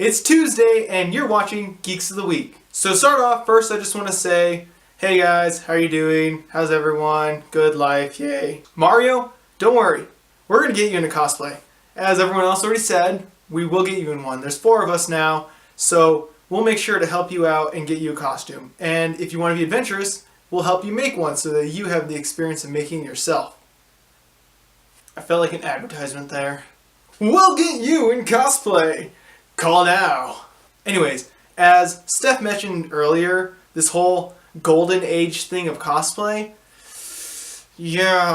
It's Tuesday and you're watching Geeks of the Week. So to start off, first I just want to say, hey guys, how are you doing? How's everyone? Good life, yay. Mario, don't worry. We're going to get you into cosplay. As everyone else already said, we will get you in one. There's 4 of us now, so we'll make sure to help you out and get you a costume. And if you want to be adventurous, we'll help you make one so that you have the experience of making it yourself. I felt like an advertisement there. We'll get you in cosplay! Call now! Anyways, as Steph mentioned earlier, this whole golden age thing of cosplay, yeah,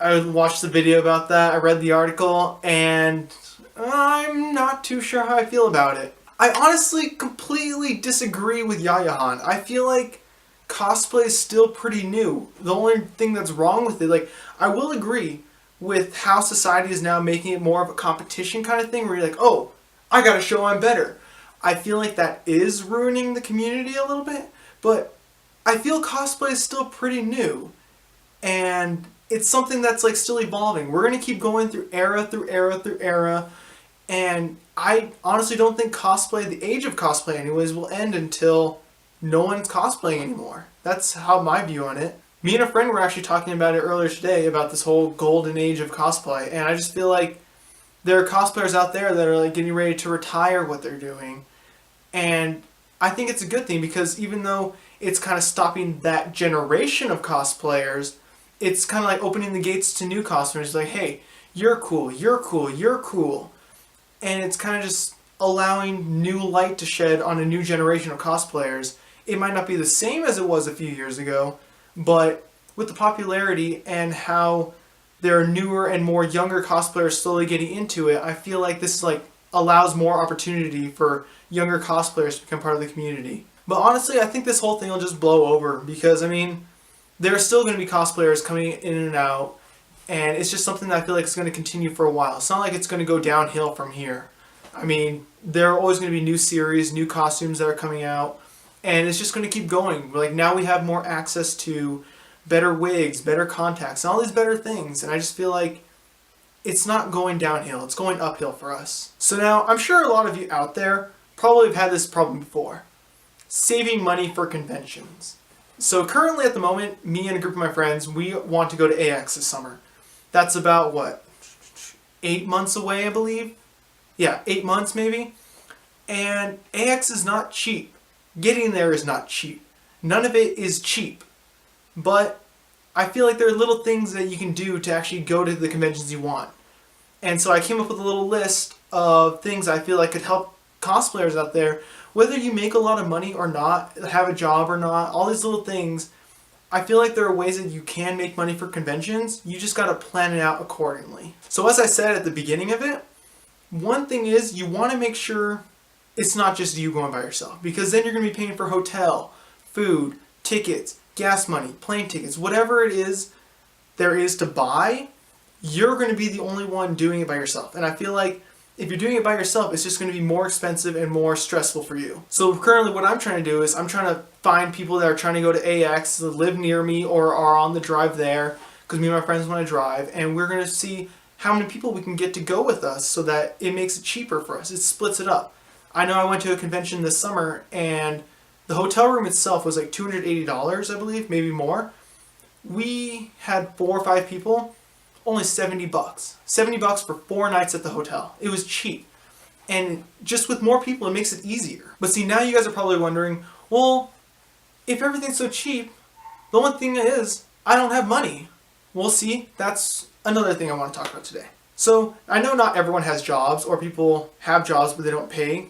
I watched the video about that, I read the article, and I'm not too sure how I feel about it. I honestly completely disagree with Yayahan. I feel like cosplay is still pretty new. The only thing that's wrong with it, I will agree with how society is now making it more of a competition kind of thing, where you're like, oh, I gotta show I'm better. I feel like that is ruining the community a little bit, but I feel cosplay is still pretty new, and it's something that's still evolving. We're gonna keep going through era through era through era, and I honestly don't think cosplay, the age of cosplay anyways, will end until no one's cosplaying anymore. That's how my view on it. Me and a friend were actually talking about it earlier today, about this whole golden age of cosplay, and I just feel like there are cosplayers out there that are getting ready to retire what they're doing, and I think it's a good thing, because even though it's kind of stopping that generation of cosplayers, it's kind of opening the gates to new cosplayers. Like, hey, you're cool, you're cool, you're cool, and it's kind of just allowing new light to shed on a new generation of cosplayers. It might not be the same as it was a few years ago, but with the popularity and how there are newer and more younger cosplayers slowly getting into it, I feel like this allows more opportunity for younger cosplayers to become part of the community. But honestly, I think this whole thing will just blow over, because there are still going to be cosplayers coming in and out, and it's just something that I feel like is going to continue for a while. It's not like it's going to go downhill from here. There are always going to be new series, new costumes that are coming out, and it's just going to keep going. Now we have more access to better wigs, better contacts, and all these better things, and I just feel like it's not going downhill, it's going uphill for us. So now, I'm sure a lot of you out there probably have had this problem before. Saving money for conventions. So currently at the moment, me and a group of my friends, we want to go to AX this summer. That's about, 8 months away, I believe? Yeah, 8 months maybe. And AX is not cheap. Getting there is not cheap. None of it is cheap. But I feel like there are little things that you can do to actually go to the conventions you want. And so I came up with a little list of things I feel like could help cosplayers out there, whether you make a lot of money or not, have a job or not, all these little things. I feel like there are ways that you can make money for conventions. You just got to plan it out accordingly. So as I said at the beginning of it, one thing is you want to make sure it's not just you going by yourself, because then you're going to be paying for hotel, food, tickets, gas money, plane tickets, whatever it is there is to buy. You're going to be the only one doing it by yourself. And I feel like if you're doing it by yourself, it's just going to be more expensive and more stressful for you. So currently what I'm trying to do is I'm trying to find people that are trying to go to AX, that live near me or are on the drive there, because me and my friends want to drive, and we're going to see how many people we can get to go with us so that it makes it cheaper for us. It splits it up. I know I went to a convention this summer, and the hotel room itself was $280, I believe, maybe more. We had 4 or 5 people, only $70. $70 for 4 nights at the hotel. It was cheap. And just with more people, it makes it easier. But see, now you guys are probably wondering, well, if everything's so cheap, the only thing is, I don't have money. Well, see, that's another thing I want to talk about today. So, I know not everyone has jobs, or people have jobs but they don't pay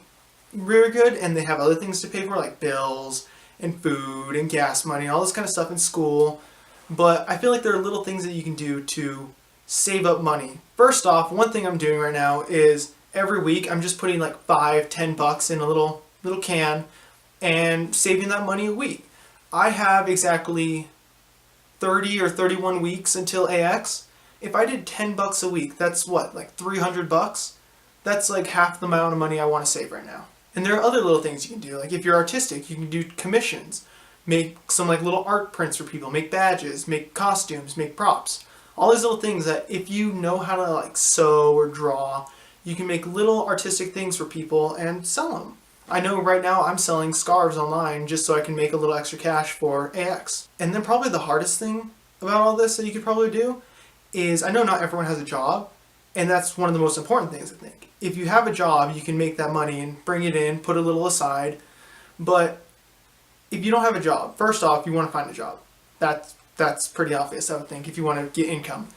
very good, and they have other things to pay for, like bills and food and gas money, all this kind of stuff in school. But I feel like there are little things that you can do to save up money. First off, one thing I'm doing right now is every week I'm just putting $5-10 in a little can and saving that money a week. I have exactly 30 or 31 weeks until AX. If I did $10 a week, that's what, $300? That's half the amount of money I want to save right now. And there are other little things you can do. If you're artistic, you can do commissions. Make some little art prints for people. Make badges, make costumes, make props. All these little things that if you know how to sew or draw, you can make little artistic things for people and sell them. I know right now I'm selling scarves online just so I can make a little extra cash for AX. And then probably the hardest thing about all this that you could probably do is, I know not everyone has a job, and that's one of the most important things, I think. If you have a job, you can make that money and bring it in, put a little aside. But if you don't have a job, first off, you want to find a job. That's pretty obvious, I would think, if you want to get income.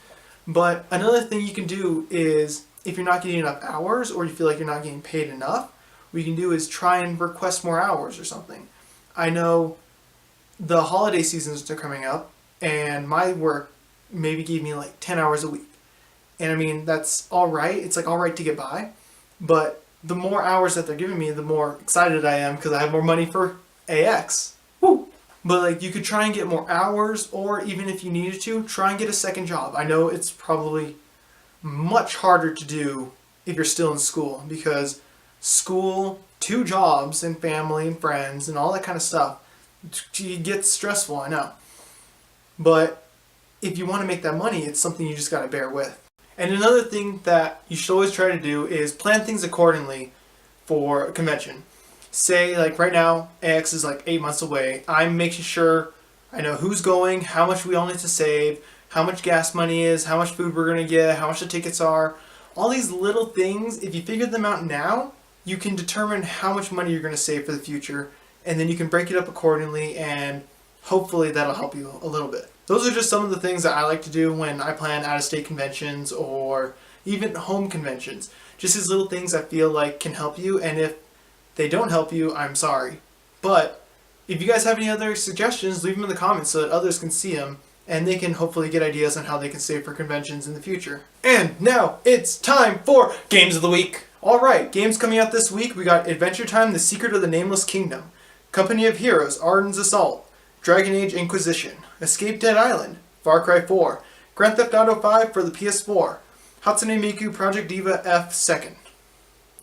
But another thing you can do is, if you're not getting enough hours or you feel like you're not getting paid enough, what you can do is try and request more hours or something. I know the holiday seasons are coming up, and my work maybe gave me like 10 hours a week. And I mean, that's all right. It's like all right to get by. But the more hours that they're giving me, the more excited I am because I have more money for AX. Woo! But like, you could try and get more hours, or even if you needed to, try and get a second job. I know it's probably much harder to do if you're still in school, because school, 2 jobs, and family and friends and all that kind of stuff, it gets stressful, I know. But if you want to make that money, it's something you just got to bear with. And another thing that you should always try to do is plan things accordingly for a convention. Say, like right now, AX is like 8 months away. I'm making sure I know who's going, how much we all need to save, how much gas money is, how much food we're going to get, how much the tickets are. All these little things, if you figure them out now, you can determine how much money you're going to save for the future, and then you can break it up accordingly, and hopefully that'll help you a little bit. Those are just some of the things that I like to do when I plan out-of-state conventions or even home conventions. Just these little things I feel like can help you, and if they don't help you, I'm sorry. But if you guys have any other suggestions, leave them in the comments so that others can see them, and they can hopefully get ideas on how they can save for conventions in the future. And now it's time for Games of the Week. Alright, games coming out this week. We got Adventure Time: The Secret of the Nameless Kingdom, Company of Heroes: Arden's Assault, Dragon Age Inquisition, Escape Dead Island, Far Cry 4, Grand Theft Auto 5 for the PS4, Hatsune Miku Project Diva F 2nd.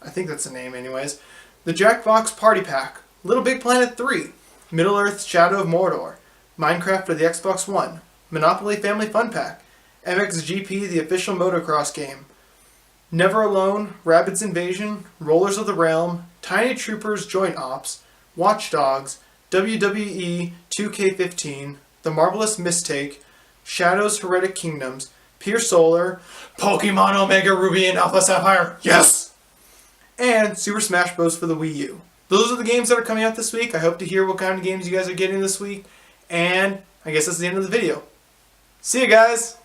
I think that's the name anyways. The Jackbox Party Pack, Little Big Planet 3, Middle-earth: Shadow of Mordor, Minecraft for the Xbox One, Monopoly Family Fun Pack, MXGP the official motocross game, Never Alone, Rabbids Invasion, Rollers of the Realm, Tiny Troopers Joint Ops, Watch Dogs, WWE 2K15, The Marvelous Mistake, Shadows Heretic Kingdoms, Pure Solar, Pokemon Omega Ruby and Alpha Sapphire, yes! And Super Smash Bros. For the Wii U. Those are the games that are coming out this week. I hope to hear what kind of games you guys are getting this week. And I guess that's the end of the video. See you guys!